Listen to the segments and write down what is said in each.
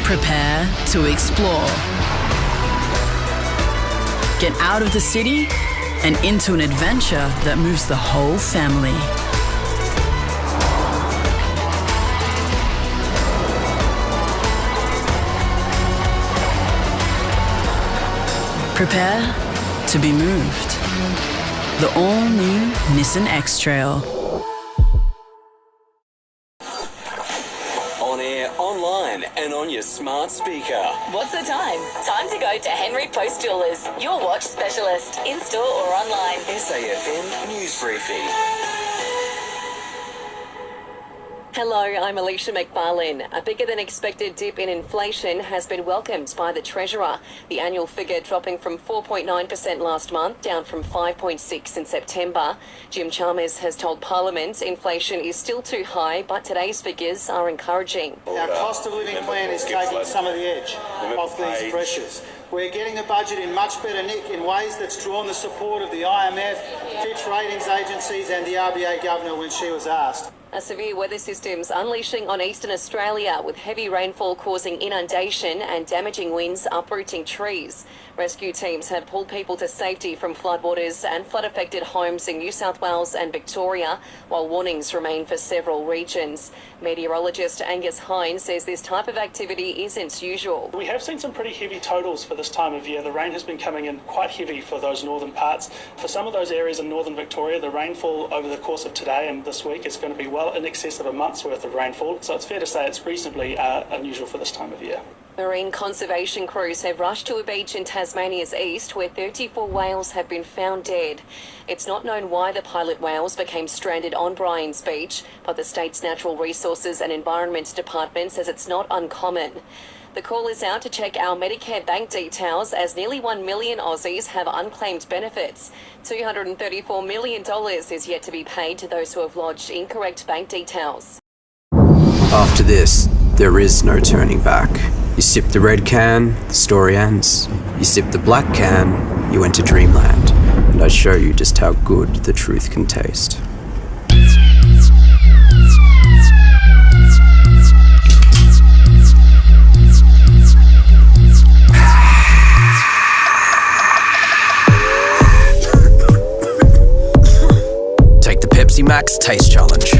Prepare to explore. Get out of the city and into an adventure that moves the whole family. Prepare to be moved. The all-new Nissan X-Trail. On air, online, and on your smart speaker. What's the time? Time to go to Henry Post Jewellers, your watch specialist, in-store or online. SAFM News Briefing. Hello, I'm Alicia McFarland. A bigger than expected dip in inflation has been welcomed by the Treasurer. The annual figure dropping from 4.9% last month, down from 5.6% in September. Jim Chalmers has told Parliament inflation is still too high, but today's figures are encouraging. Our cost of living plan is taking some of the edge off these pressures. We're getting the budget in much better nick in ways that's drawn the support of the IMF, Fitch ratings agencies and the RBA Governor when she was asked. A severe weather system's unleashing on eastern Australia, with heavy rainfall causing inundation and damaging winds uprooting trees. Rescue teams have pulled people to safety from floodwaters and flood-affected homes in New South Wales and Victoria, while warnings remain for several regions. Meteorologist Angus Hine says this type of activity isn't usual. We have seen some pretty heavy totals for this time of year. The rain has been coming in quite heavy for those northern parts. For some of those areas in northern Victoria, the rainfall over the course of today and this week is going to be well in excess of a month's worth of rainfall, so it's fair to say it's reasonably unusual for this time of year. Marine conservation crews have rushed to a beach in Tasmania's east where 34 whales have been found dead. It's not known why the pilot whales became stranded on Bryans Beach, but the state's Natural Resources and Environment Department says it's not uncommon. The call is out to check our Medicare bank details, as nearly 1 million Aussies have unclaimed benefits. $234 million is yet to be paid to those who have lodged incorrect bank details. After this, there is no turning back. You sip the red can, the story ends. You sip the black can, you enter dreamland. And I show you just how good the truth can taste. Take the Pepsi Max Taste Challenge.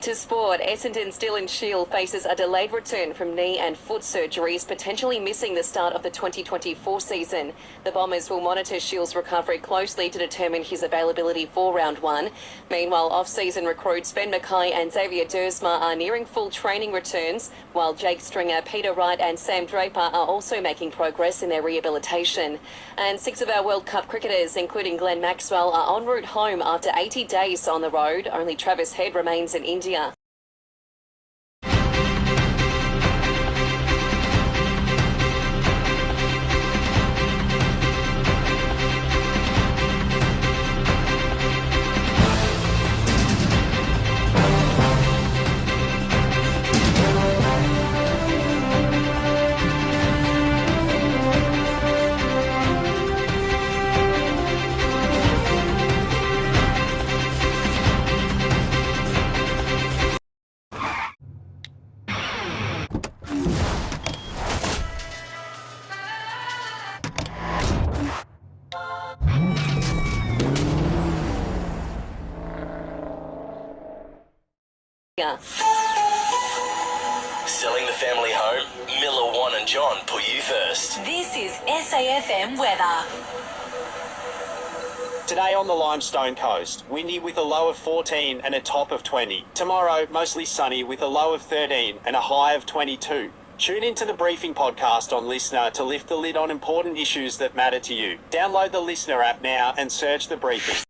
To sport, Essendon's Dylan Shield faces a delayed return from knee and foot surgeries, potentially missing the start of the 2024 season. The Bombers will monitor Shield's recovery closely to determine his availability for round one. Meanwhile, off-season recruits Ben Mackay and Xavier Dersma are nearing full training returns, while Jake Stringer, Peter Wright and Sam Draper are also making progress in their rehabilitation. And 6 of our World Cup cricketers, including Glenn Maxwell, are en route home after 80 days on the road. Only Travis Head remains in India. Selling the family home? Miller, Juan and John put you first. This is SAFM weather. Today on the Limestone coast, windy with a low of 14 and a top of 20. Tomorrow, mostly sunny with a low of 13 and a high of 22. Tune into the Briefing podcast on Listener to lift the lid on important issues that matter to you. Download the Listener app now and search the Briefing.